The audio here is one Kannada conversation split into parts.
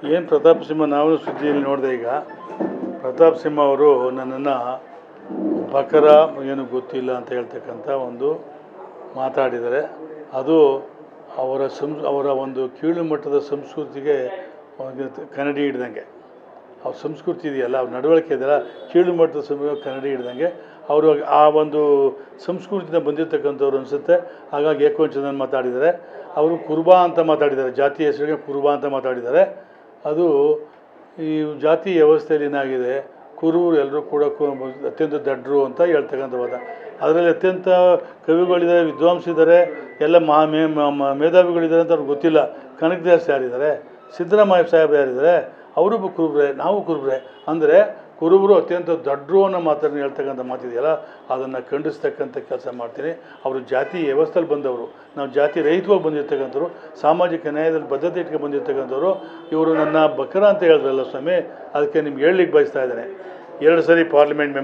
ಏನು ಪ್ರತಾಪ್ ಸಿಂಹ ನಾವು ಸುದ್ದಿಯಲ್ಲಿ ನೋಡಿದೆ. ಈಗ ಪ್ರತಾಪ್ ಸಿಂಹ ಅವರು ನನ್ನನ್ನು ಬಕರ ಏನು ಗೊತ್ತಿಲ್ಲ ಅಂತ ಹೇಳ್ತಕ್ಕಂಥ ಒಂದು ಮಾತಾಡಿದ್ದಾರೆ. ಅದು ಅವರ ಒಂದು ಕೀಳು ಮಟ್ಟದ ಸಂಸ್ಕೃತಿಗೆ ಕನ್ನಡಿ ಹಿಡ್ದಂಗೆ. ಅವ್ರ ಸಂಸ್ಕೃತಿ ಇದೆಯಲ್ಲ, ಅವ್ರ ನಡವಳಿಕೆ ಇದೆಯಲ್ಲ, ಕೀಳು ಮಟ್ಟದ ಕನ್ನಡಿ ಹಿಡ್ದಂಗೆ. ಅವರು ಆ ಒಂದು ಸಂಸ್ಕೃತಿಯಿಂದ ಬಂದಿರತಕ್ಕಂಥವ್ರು ಅನಿಸುತ್ತೆ. ಹಾಗಾಗಿ ಏಕವಚನ ಮಾತಾಡಿದ್ದಾರೆ. ಅವರು ಕುರುಬಾ ಅಂತ ಮಾತಾಡಿದ್ದಾರೆ, ಜಾತಿ ಹೆಸರಿಗೆ ಕುರುಬಾ ಅಂತ ಮಾತಾಡಿದ್ದಾರೆ. ಅದು ಈ ಜಾತಿ ವ್ಯವಸ್ಥೆಯಲ್ಲಿ ಏನಾಗಿದೆ, ಕುರುಬರು ಎಲ್ಲರೂ ಕೂಡ ಅತ್ಯಂತ ದಡ್ಡರು ಅಂತ ಹೇಳ್ತಕ್ಕಂಥ ವಾದ. ಅದರಲ್ಲಿ ಅತ್ಯಂತ ಕವಿಗಳಿದ್ದಾರೆ, ವಿದ್ವಾಂಸಿದ್ದಾರೆ, ಎಲ್ಲ ಮೇಧಾವಿಗಳಿದ್ದಾರೆ ಅಂತ ಅವ್ರಿಗೆ ಗೊತ್ತಿಲ್ಲ. ಕನಕದಾಸ್ ಯಾರಿದ್ದಾರೆ, ಸಿದ್ದರಾಮಯ್ಯ ಸಾಹೇಬ್ ಯಾರಿದ್ದಾರೆ, ಅವರು ಕುರುಬ್ರೆ, ನಾವು ಕುರುಬ್ರೆ. ಅಂದರೆ ಕುರುಬರು ಅತ್ಯಂತ ದಡ್ಡರು ಅನ್ನೋ ಮಾತನ್ನು ಹೇಳ್ತಕ್ಕಂಥ ಮಾತಿದೆಯಲ್ಲ, ಅದನ್ನು ಖಂಡಿಸ್ತಕ್ಕಂಥ ಕೆಲಸ ಮಾಡ್ತೀನಿ. ಅವರು ಜಾತಿ ವ್ಯವಸ್ಥೆಯಲ್ಲಿ ಬಂದವರು, ನಾವು ಜಾತಿ ರಹಿತವಾಗಿ ಬಂದಿರ್ತಕ್ಕಂಥವ್ರು, ಸಾಮಾಜಿಕ ನ್ಯಾಯದಲ್ಲಿ ಬದ್ಧತೆ ಇಟ್ಕೊಂಡು ಬಂದಿರ್ತಕ್ಕಂಥವ್ರು. ಇವರು ನನ್ನ ಬಕರ ಅಂತ ಹೇಳಿದ್ರಲ್ಲ ಸ್ವಾಮಿ, ಅದಕ್ಕೆ ನಿಮ್ಗೆ ಹೇಳಲಿಕ್ಕೆ ಬಯಸ್ತಾ ಇದ್ದೇನೆ. 2 ಸರಿ ಪಾರ್ಲಿಮೆಂಟ್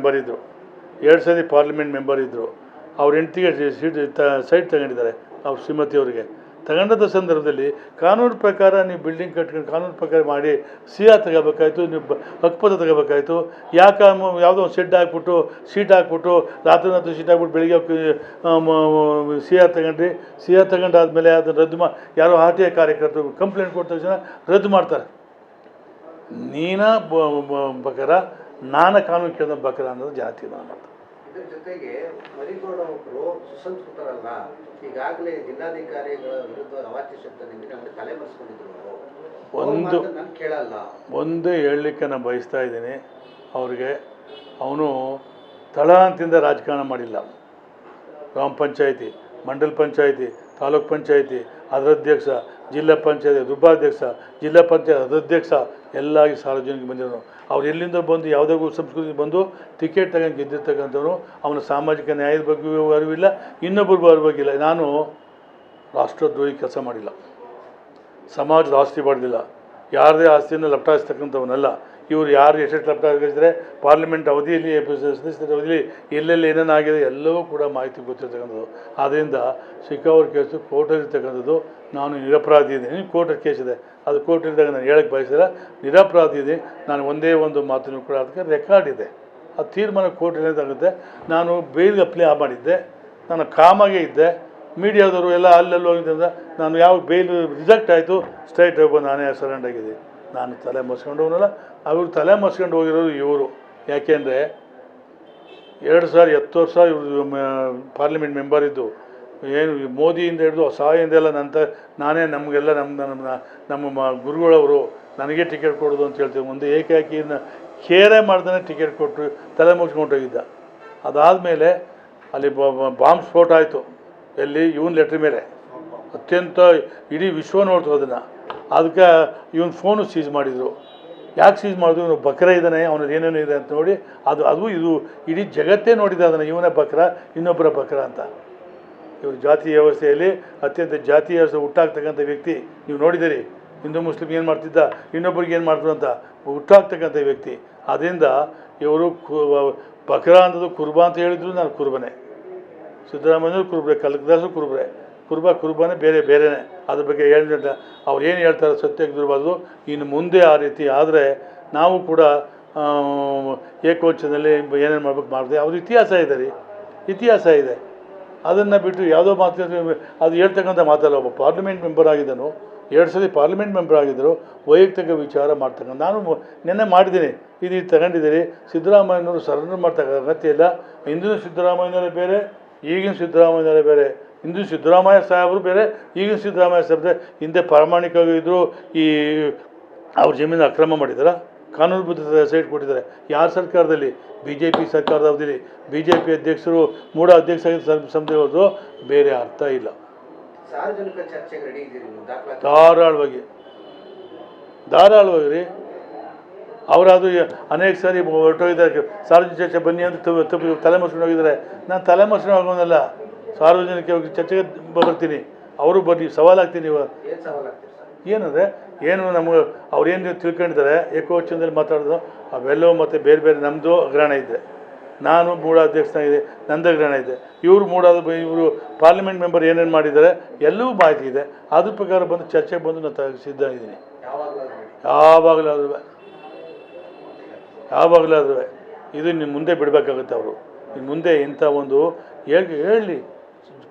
ಮೆಂಬರ್ ಇದ್ದರು. ಅವ್ರ ಹೆಂಡತಿಗೆ ಸೈಟ್ ತಗೊಂಡಿದ್ದಾರೆ, ಅವ್ರ ಶ್ರೀಮತಿಯವರಿಗೆ. ತಗೊಂಡಂಥ ಸಂದರ್ಭದಲ್ಲಿ ಕಾನೂನು ಪ್ರಕಾರ ನೀವು ಬಿಲ್ಡಿಂಗ್ ಕಟ್ಕೊಂಡು ಕಾನೂನು ಪ್ರಕಾರ ಮಾಡಿ ಸಿಯಾ ತಗೋಬೇಕಾಯ್ತು, ನೀವು ಹಕ್ಪದ ತಗೋಬೇಕಾಯ್ತು. ಯಾವುದೋ ಒಂದು ಶೀಟ್ ಹಾಕ್ಬಿಟ್ಟು ರಾತ್ರಿ ಶೀಟ್ ಹಾಕ್ಬಿಟ್ಟು ಬೆಳಿಗ್ಗೆ ಸಿಯಾ ತಗೊಂಡಾದ್ಮೇಲೆ ಅದನ್ನು ರದ್ದು ಯಾರೋ ಆರ್ ಟಿ ಐ ಕಾರ್ಯಕರ್ತರು ಕಂಪ್ಲೇಂಟ್ ಕೊಟ್ಟ ತಕ್ಷಣ ರದ್ದು ಮಾಡ್ತಾರೆ. ಬಕರ, ನಾನು ಕಾನೂನು ಕೇಳಿದ ಬಕರ ಅನ್ನೋದು ಜಾತಿ. ನಾನು ಇದರ ಜೊತೆಗೆ ಮರಿಗೌಡ ಒಬ್ಬರು ಸುಸಂಸ್ಕೃತರಲ್ಲ, ಈಗಾಗಲೇ ಜಿಲ್ಲಾಧಿಕಾರಿಗಳ ವಿರುದ್ಧ ಅವಾಚ್ಯ ಶಬ್ದದಿಂದ ನಮಗೆ ತಲೆ ಮರೆಸ್ಕೊಂಡಿದ್ರು. ಒಂದೇ ಹೇಳಲಿಕ್ಕೆ ನಾನು ಬಯಸ್ತಾ ಇದ್ದೀನಿ ಅವ್ರಿಗೆ. ಅವನು ತಳಹಂತದಿಂದ ರಾಜಕಾರಣ ಮಾಡಿಲ್ಲ. ಗ್ರಾಮ ಪಂಚಾಯಿತಿ, ಮಂಡಲ ಪಂಚಾಯಿತಿ, ತಾಲೂಕ್ ಪಂಚಾಯಿತಿ ಅದರ ಅಧ್ಯಕ್ಷ, ಜಿಲ್ಲಾ ಪಂಚಾಯತಿ ಉಪಾಧ್ಯಕ್ಷ, ಜಿಲ್ಲಾ ಪಂಚಾಯತ್ ಅಧ್ಯಕ್ಷ ಎಲ್ಲ ಸಾರ್ವಜನಿಕ ಬಂದಿರೋನು. ಅವ್ರು ಎಲ್ಲಿಂದ ಬಂದು ಯಾವುದೇ ಸಂಸ್ಕೃತಿ ಬಂದು ಟಿಕೆಟ್ ತಗೊಂಡು ಗೆದ್ದಿರ್ತಕ್ಕಂಥವ್ರು. ಅವನ ಸಾಮಾಜಿಕ ನ್ಯಾಯದ ಬಗ್ಗೆ ಅರಿವಿಲ್ಲ, ಇನ್ನೊಬ್ಬರಿಗೂ ಅರಿವಾಗಿಲ್ಲ. ನಾನು ರಾಷ್ಟ್ರದ್ರೋಹಿ ಕೆಲಸ ಮಾಡಿಲ್ಲ, ಸಮಾಜದ ಆಸ್ತಿ ಪಡೆದಿಲ್ಲ, ಯಾರದೇ ಆಸ್ತಿಯನ್ನು ಲಪಟಾಯಿಸ್ತಕ್ಕಂಥವನಲ್ಲ. ಇವರು ಯಾರು ಎಷ್ಟೆಷ್ಟು ಲಪಟಾಯಿಸಿದರೆ ಪಾರ್ಲಿಮೆಂಟ್ ಅವಧಿಯಲ್ಲಿ ಸದಸ್ಯರ ಅವಧಿಯಲ್ಲಿ ಎಲ್ಲೆಲ್ಲಿ ಏನೇನಾಗಿದೆ ಎಲ್ಲವೂ ಕೂಡ ಮಾಹಿತಿ ಗೊತ್ತಿರ್ತಕ್ಕಂಥದ್ದು. ಆದ್ದರಿಂದ ಸಿಕ್ಕಾವರ್ ಕೇಸು ಕೋರ್ಟಲ್ಲಿರ್ತಕ್ಕಂಥದ್ದು. ನಾನು ನಿರಪರಾಧಿ ಇದ್ದೀನಿ, ಕೋರ್ಟಲ್ಲಿ ಕೇಸಿದೆ, ಅದು ಕೋರ್ಟಲ್ಲಿದ್ದಾಗ ನಾನು ಹೇಳಕ್ಕೆ ಬಯಸಿಲ್ಲ. ನಿರಪರಾಧಿ ಇದ್ದೀನಿ. ನಾನು ಒಂದೇ ಒಂದು ಮಾತನ್ನು ಕೂಡ ಅದಕ್ಕೆ ರೆಕಾರ್ಡ್ ಇದೆ. ಆ ತೀರ್ಮಾನ ಕೋರ್ಟಲ್ಲಿದ್ದಾಗುತ್ತೆ. ನಾನು ಬೇಲ್ಗೆ ಅಪ್ಲೈ ಮಾಡಿದ್ದೆ, ನಾನು ಕಾಮಾಗೆ ಇದ್ದೆ. ಮೀಡಿಯಾದವರು ಎಲ್ಲ ಅಲ್ಲೆಲ್ಲ ಹೋಗಿದ್ದರಿಂದ ನಾನು ಯಾವ ಬೇಲ್ ರಿಜೆಕ್ಟ್ ಆಯಿತು, ಸ್ಟ್ರೈಟ್ ಬಂದು ನಾನೇ ಸರೆಂಡ್ ಆಗಿದ್ದೀನಿ. ನಾನು ತಲೆ ಮಸ್ಕೊಂಡು ಹೋಗಲ್ಲ, ಅವರು ತಲೆ ಮಸ್ಕೊಂಡು ಹೋಗಿರೋರು ಇವರು. ಯಾಕೆಂದರೆ 2010 ವರ್ಷ ಇವರು ಪಾರ್ಲಿಮೆಂಟ್ ಮೆಂಬರ್ ಇದ್ದು, ಏನು ಮೋದಿಯಿಂದ ಹಿಡಿದು ಸಹಾಯದಿಂದ ಎಲ್ಲ ನಾನೇ ನಮಗೆಲ್ಲ ನಮ್ಮ ಗುರುಗಳವರು ನನಗೆ ಟಿಕೆಟ್ ಕೊಡೋದು ಅಂತ ಹೇಳ್ತೀವಿ. ಮುಂದೆ ಏಕಾಏಕಿನ ಕೇರೆ ಮಾಡ್ದೇ ಟಿಕೆಟ್ ಕೊಟ್ಟರು, ತಲೆ ಮುಗಿಸ್ಕೊಂಡೋಗಿದ್ದ. ಅದಾದಮೇಲೆ ಅಲ್ಲಿ ಬಾಂಬ್ ಸ್ಫೋಟ ಆಯಿತು. ಎಲ್ಲಿ? ಇವನ್ ಲೆಟ್ರ್ ಮೇಲೆ. ಅತ್ಯಂತ ಇಡೀ ವಿಶ್ವ ನೋಡ್ತು ಅದನ್ನು. ಅದಕ್ಕೆ ಇವನ್ ಫೋನು ಸೀಸ್ ಮಾಡಿದರು. ಯಾಕೆ ಸೀಸ್ ಮಾಡಿದ್ರು? ಇವನು ಬಕರ ಇದ್ದಾನೆ, ಅವನಲ್ಲಿ ಏನೇನು ಇದೆ ಅಂತ ನೋಡಿ ಅದು ಇದು ಇಡೀ ಜಗತ್ತೇ ನೋಡಿದೆ ಅದನ್ನು. ಇವನೇ ಬಕರ, ಇನ್ನೊಬ್ಬರ ಬಕರ ಅಂತ. ಇವರು ಜಾತಿ ವ್ಯವಸ್ಥೆಯಲ್ಲಿ ಅತ್ಯಂತ ಜಾತಿ ವ್ಯವಸ್ಥೆ ಹುಟ್ಟಾಗ್ತಕ್ಕಂಥ ವ್ಯಕ್ತಿ. ನೀವು ನೋಡಿದ್ದೀರಿ, ಹಿಂದೂ ಮುಸ್ಲಿಮ್ ಏನು ಮಾಡ್ತಿದ್ದ, ಇನ್ನೊಬ್ಬರಿಗೆ ಏನು ಮಾಡ್ತಾರೆ ಅಂತ ಹುಟ್ಟಾಗ್ತಕ್ಕಂಥ ವ್ಯಕ್ತಿ. ಅದರಿಂದ ಇವರು ಬಕರ ಅನ್ನೋದು ಕುರುಬಾ ಅಂತ ಹೇಳಿದ್ರು. ನಾನು ಕುರುಬನೇ. ಸಿದ್ದರಾಮಯ್ಯನವರು ಕುರುಬ್ರೆ, ಕನಕದಾಸರು ಕುರುಬ್ರೆ. ಕುರುಬಾನೇ ಬೇರೆನೇ. ಅದ್ರ ಬಗ್ಗೆ ಹೇಳಿದ ಅವ್ರು ಏನು ಹೇಳ್ತಾರೆ ಸತ್ಯಕ್ಕೆ ದೂರವಾದ್ರು. ಇನ್ನು ಮುಂದೆ ಆ ರೀತಿ ಆದರೆ ನಾವು ಕೂಡ ಏಕವಚನದಲ್ಲಿ ಏನೇನು ಮಾಡ್ಬೇಕು ಅವ್ರ ಇತಿಹಾಸ ಇದೆ. ಅದನ್ನು ಬಿಟ್ಟು ಯಾವುದೋ ಮಾತು ಅದು ಹೇಳ್ತಕ್ಕಂಥ ಮಾತಲ್ಲ. ಒಬ್ಬ ಪಾರ್ಲಿಮೆಂಟ್ ಮೆಂಬರ್ ಆಗಿದ್ದನು, 2 ಸಲ ಪಾರ್ಲಿಮೆಂಟ್ ಮೆಂಬರ್ ಆಗಿದ್ದರು. ವೈಯಕ್ತಿಕ ವಿಚಾರ ಮಾಡ್ತಕ್ಕಂಥ ನಾನು ನೆನ್ನೆ ಮಾಡಿದ್ದೀನಿ, ಇದು ತಗೊಂಡಿದ್ದೀರಿ. ಸಿದ್ದರಾಮಯ್ಯನವರು ಸರೆಂಡರ್ ಮಾಡ್ತಕ್ಕ ಅಗತ್ಯ ಇಲ್ಲ. ಹಿಂದಿನ ಸಿದ್ದರಾಮಯ್ಯನವರೇ ಬೇರೆ, ಈಗಿನ ಸಿದ್ದರಾಮಯ್ಯನವರೇ ಬೇರೆ. ಹಿಂದೂ ಸಿದ್ದರಾಮಯ್ಯ ಸಾಹೇಬರು ಬೇರೆ, ಈಗಿನ ಸಿದ್ದರಾಮಯ್ಯ ಸಾಹೇಬ್ರೆ. ಹಿಂದೆ ಪ್ರಾಮಾಣಿಕವಾಗಿದ್ದರು. ಅವ್ರ ಜಮೀನು ಅಕ್ರಮ ಮಾಡಿದಾರ, ಕಾನೂನುಬದ್ಧ ಸೈಟ್ ಕೊಟ್ಟಿದ್ದಾರೆ. ಯಾರ ಸರ್ಕಾರದಲ್ಲಿ? BJP ಸರ್ಕಾರದ ಅವಧಿಯಲ್ಲಿ BJP ಅಧ್ಯಕ್ಷರು ಮೂಡ ಅಧ್ಯಕ್ಷ ಸಂಸ್ಥೆ ಹೋದ್ರು. ಬೇರೆ ಅರ್ಥ ಇಲ್ಲ. ಸಾರ್ವಜನಿಕ ಚರ್ಚೆಗೆ ರೆಡಿ ಇದ್ದೀರಿ? ಧಾರಾಳವಾಗಿ ರೀ. ಅವರಾದರೂ ಅನೇಕ ಸಾರಿ ಹೊರಟೋಗಿದ್ದಾರೆ. ಸಾರ್ವಜನಿಕ ಚರ್ಚೆ ಬನ್ನಿ ಅಂತ ತಲೆ ಮಸ್ಕೊಂಡು ಹೋಗಿದ್ದಾರೆ. ನಾನು ತಲೆ ಮಸ್ಕೊಂಡು ಹೋಗೋನಲ್ಲ, ಸಾರ್ವಜನಿಕ ಚರ್ಚೆಗೆ ಬರ್ತೀನಿ. ಅವರು ಬನ್ನಿ, ಸವಾಲಾಗ್ತೀನಿ. ಏನಂದರೆ ನಮಗೆ ಅವ್ರೇನು ತಿಳ್ಕೊಂಡಿದ್ದಾರೆ, ಏಕವಚನದಲ್ಲಿ ಮಾತಾಡೋದು ಅವೆಲ್ಲವೂ ಮತ್ತು ಬೇರೆ ನಮ್ಮದು ಹಗರಣ ಇದೆ. ನಾನು ಮೂಡ ಅಧ್ಯಕ್ಷನಾಗಿದೆ, ನಂದಗ್ರಹಣ ಇದೆ, ಇವರು ಇವರು ಪಾರ್ಲಿಮೆಂಟ್ ಮೆಂಬರ್ ಏನೇನು ಮಾಡಿದ್ದಾರೆ ಎಲ್ಲವೂ ಮಾಹಿತಿ ಇದೆ. ಅದ್ರ ಪ್ರಕಾರ ಬಂದು ಚರ್ಚೆಗೆ ಬಂದು ನಾನು ಸಿದ್ಧ ಇದ್ದೀನಿ. ಯಾವಾಗಲಾದ್ರೂ ಇದು ನಿಮ್ಮ ಮುಂದೆ ಬಿಡಬೇಕಾಗುತ್ತೆ. ಅವರು ಇನ್ನು ಮುಂದೆ ಇಂಥ ಒಂದು ಹೇಳಿ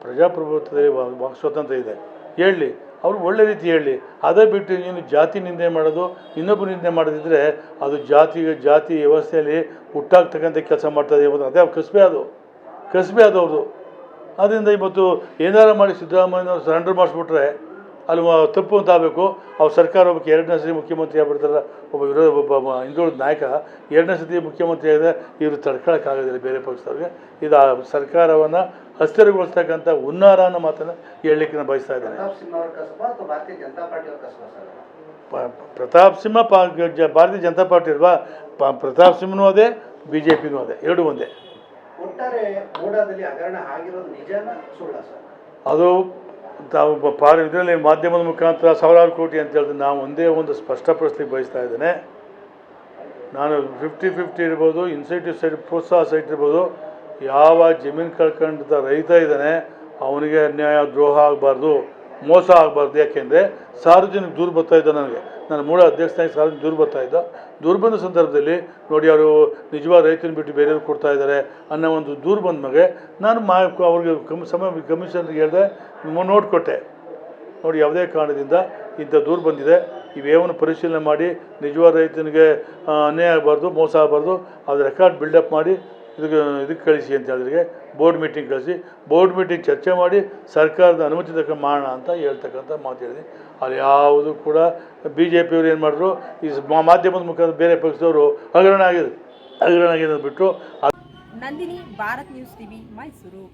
ಪ್ರಜಾಪ್ರಭುತ್ವದಲ್ಲಿ ವಾಕ್ ಸ್ವಾತಂತ್ರ್ಯ ಇದೆ, ಹೇಳಿ ಅವ್ರು ಒಳ್ಳೆ ರೀತಿ ಹೇಳಿ. ಅದೇ ಬಿಟ್ಟು ನೀನು ಜಾತಿ ನಿಂದೆ ಮಾಡೋದು, ಇನ್ನೊಬ್ಬರು ನಿಂದೆ ಮಾಡೋದಿದ್ದರೆ ಅದು ಜಾತಿ ವ್ಯವಸ್ಥೆಯಲ್ಲಿ ಹುಟ್ಟಾಗ್ತಕ್ಕಂಥ ಕೆಲಸ ಮಾಡ್ತಾಯಿದೆ. ಇವತ್ತು ಅದೇ ಕಸಬೆ ಅದು ಅವ್ರದ್ದು. ಆದ್ದರಿಂದ ಇವತ್ತು ಏನಾರು ಮಾಡಿ ಸಿದ್ದರಾಮಯ್ಯನವ್ರು ಸರೆಂಡರ್ ಮಾಡಿಸ್ಬಿಟ್ರೆ ಅಲ್ಲಿ ತಪ್ಪು ಅಂತ ಆಗಬೇಕು. ಅವ್ರು ಸರ್ಕಾರ ಒಬ್ಬಕ್ಕೆ 2ನೇ ಸತಿ ಮುಖ್ಯಮಂತ್ರಿ ಆಗ್ಬಿಡ್ತಾರಲ್ಲ, ಒಬ್ಬ ಹಿಂದುಳಿದ ನಾಯಕ 2ನೇ ಸತಿ ಮುಖ್ಯಮಂತ್ರಿ ಆಗಿದ್ರೆ ಇವರು ತಡ್ಕೊಳಕ್ಕಾಗೋದಿಲ್ಲ ಬೇರೆ ಪಕ್ಷದವ್ರಿಗೆ. ಇದು ಆ ಸರ್ಕಾರವನ್ನು ಅಸ್ಥಿರಗೊಳಿಸ್ತಕ್ಕಂಥ ಹುನ್ನಾರ ಅನ್ನೋ ಮಾತನ್ನು ಹೇಳಲಿಕ್ಕೆ ನಾನು ಬಯಸ್ತಾ ಇದ್ದೇನೆ. ಪ್ರತಾಪ್ ಸಿಂಹ ಭಾರತೀಯ ಜನತಾ ಪಾರ್ಟಿ ಅಲ್ವಾ? ಪ್ರತಾಪ್ ಸಿಂಹನೂ ಅದೇ, BJPನೂ ಅದೇ, ಎರಡೂ ಒಂದೇ. ಒಟ್ಟಾರೆ ಮೂಡಾದಲ್ಲಿ ಹಗರಣ ಆಗಿರೋದು ನಿಜಾನ ಸುಳ್ಳ ಸರ್? ಅದು ಇದರಲ್ಲಿ ಮಾಧ್ಯಮದ ಮುಖಾಂತರ ಸಾವಿರಾರು ಕೋಟಿ ಅಂತ ಹೇಳಿದ್ರೆ ನಾವು ಒಂದೇ ಒಂದು ಸ್ಪಷ್ಟಪಡಿಸ್ಲಿಕ್ಕೆ ಬಯಸ್ತಾ ಇದ್ದೇನೆ. ನಾನು 50-50 ಇರ್ಬೋದು, ಇನ್ಸೆಂಟಿವ್ ಸೈಡ್ ಪ್ರೋತ್ಸಾಹ ಸೈಟ್ ಇರ್ಬೋದು. ಯಾವ ಜಮೀನು ಕಳ್ಕೊಂಡ ರೈತ ಇದ್ದಾನೆ ಅವನಿಗೆ ಅನ್ಯಾಯ ದ್ರೋಹ ಆಗಬಾರ್ದು, ಮೋಸ ಆಗಬಾರ್ದು. ಯಾಕೆಂದರೆ ಸಾರ್ವಜನಿಕ ದೂರು ಬರ್ತಾಯಿದ್ದ ನನಗೆ, ನಾನು ಮೂಡ ಅಧ್ಯಕ್ಷನಾಗಿ ಸಾರ್ವಜನಿಕ ದೂರು ಬರ್ತಾಯಿದ್ದ. ದೂರು ಬಂದ ಸಂದರ್ಭದಲ್ಲಿ ನೋಡಿ ಅವರು ನಿಜವಾದ ರೈತನ ಬಿಟ್ಟು ಬೇರೆಯವ್ರು ಕೊಡ್ತಾ ಇದ್ದಾರೆ ಅನ್ನೋ ಒಂದು ದೂರು ಬಂದ ಮೇಲೆ ನಾನು ಅವ್ರಿಗೆ ಕಮಿಷನ್ರಿಗೆ ಹೇಳಿದೆ, ನೋಡ್ಕೊಟ್ಟೆ. ನೋಡಿ ಯಾವುದೇ ಕಾರಣದಿಂದ ಇಂಥ ದೂರು ಬಂದಿದೆ, ಇವೇವನ್ನು ಪರಿಶೀಲನೆ ಮಾಡಿ ನಿಜವಾದ ರೈತನಿಗೆ ಅನ್ಯಾಯ ಆಗಬಾರ್ದು, ಮೋಸ ಆಗಬಾರ್ದು, ಅದು ರೆಕಾರ್ಡ್ ಬಿಲ್ಡಪ್ ಮಾಡಿ ಇದಕ್ಕೆ ಕಳಿಸಿ ಅಂತ ಹೇಳಿದ್ರೆ ಬೋರ್ಡ್ ಮೀಟಿಂಗ್ ಕಳಿಸಿ, ಬೋರ್ಡ್ ಮೀಟಿಂಗ್ ಚರ್ಚೆ ಮಾಡಿ ಸರ್ಕಾರದ ಅನುಮತಿ ತಕ್ಕ ಮಾಡೋಣ ಅಂತ ಹೇಳ್ತಕ್ಕಂಥ ಮಾತು ಹೇಳಿದೆ. ಅಲ್ಲಿ ಯಾವುದು ಕೂಡ BJPಯವರು ಏನು ಮಾಡಿದ್ರು, ಈ ಮಾಧ್ಯಮದ ಮುಖಾಂತರ ಬೇರೆ ಪಕ್ಷದವರು ಹಗರಣ ಆಗಿದೆ ಬಿಟ್ಟು. Nandini, Bharat news TV, Mysuru.